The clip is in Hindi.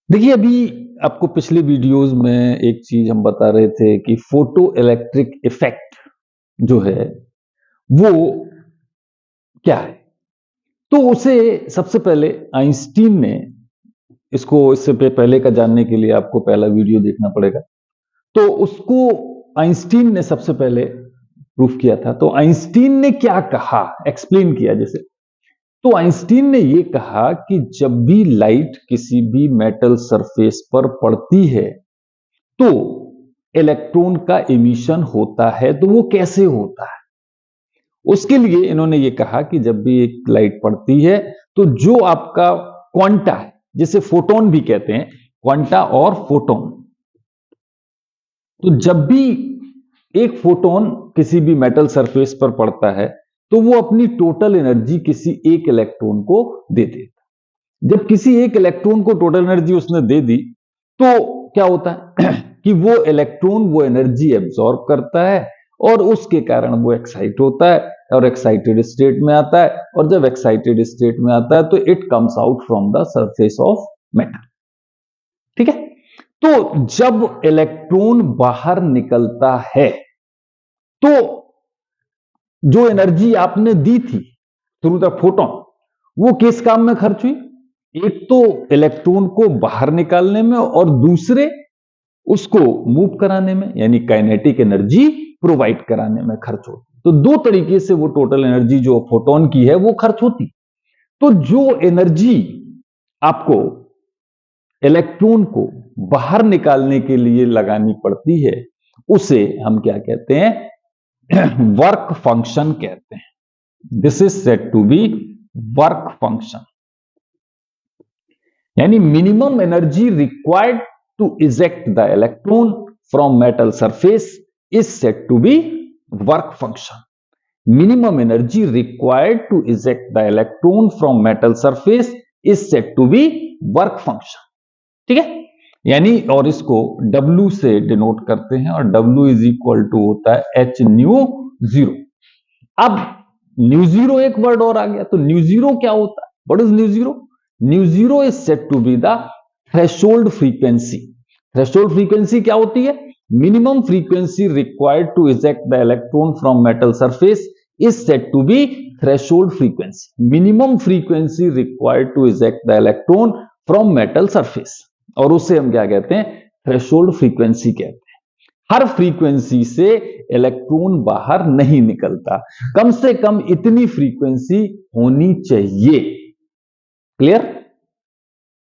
देखिए, अभी आपको पिछले वीडियोस में एक चीज हम बता रहे थे कि फोटो इलेक्ट्रिक इफेक्ट जो है वो क्या है। तो उसे सबसे पहले आइंस्टीन ने इसको इससे पहले का जानने के लिए आपको पहला वीडियो देखना पड़ेगा। तो उसको आइंस्टीन ने सबसे पहले प्रूफ किया था। तो आइंस्टीन ने क्या कहा, एक्सप्लेन किया जैसे। तो आइंस्टीन ने यह कहा कि जब भी लाइट किसी भी मेटल सरफेस पर पड़ती है तो इलेक्ट्रॉन का एमिशन होता है। तो वो कैसे होता है, उसके लिए इन्होंने ये कहा कि जब भी एक लाइट पड़ती है तो जो आपका क्वांटा है, जिसे फोटोन भी कहते हैं, क्वांटा और फोटोन, तो जब भी एक फोटोन किसी भी मेटल सरफेस पर पड़ता है तो वो अपनी टोटल एनर्जी किसी एक इलेक्ट्रॉन को दे देता। जब किसी एक इलेक्ट्रॉन को टोटल एनर्जी उसने दे दी तो क्या होता है कि वो इलेक्ट्रॉन वो एनर्जी एब्जॉर्ब करता है और उसके कारण वो एक्साइट होता है और एक्साइटेड स्टेट में आता है। और जब एक्साइटेड स्टेट में आता है तो it comes out from the surface of metal. ठीक है। तो जब इलेक्ट्रॉन बाहर निकलता है तो जो एनर्जी आपने दी थी थ्रू द फोटोन, वो किस काम में खर्च हुई? एक तो इलेक्ट्रॉन को बाहर निकालने में और दूसरे उसको मूव कराने में, यानी काइनेटिक एनर्जी प्रोवाइड कराने में खर्च होती। तो दो तरीके से वो टोटल एनर्जी जो फोटोन की है वो खर्च होती। तो जो एनर्जी आपको इलेक्ट्रॉन को बाहर निकालने के लिए लगानी पड़ती है उसे हम क्या कहते हैं? वर्क फंक्शन कहते हैं। This is said to be work function, यानी minimum energy required to eject the electron from metal surface is said to be work function. Minimum energy required to eject the electron from metal surface is said to be work function. ठीक है, यानी और इसको W से डिनोट करते हैं और W इज इक्वल टू होता है H न्यू जीरो। अब न्यू जीरो एक वर्ड और आ गया, तो न्यू जीरो क्या होता है? What is nu zero? Nu zero is said to be the threshold frequency. Threshold frequency क्या होती है? Minimum frequency required to eject the electron from metal surface is said to be threshold frequency. Minimum frequency required to eject the electron from metal surface, और उससे हम क्या कहते हैं? थ्रेशोल्ड फ्रीक्वेंसी कहते हैं। हर फ्रीक्वेंसी से इलेक्ट्रॉन बाहर नहीं निकलता, कम से कम इतनी फ्रीक्वेंसी होनी चाहिए। क्लियर?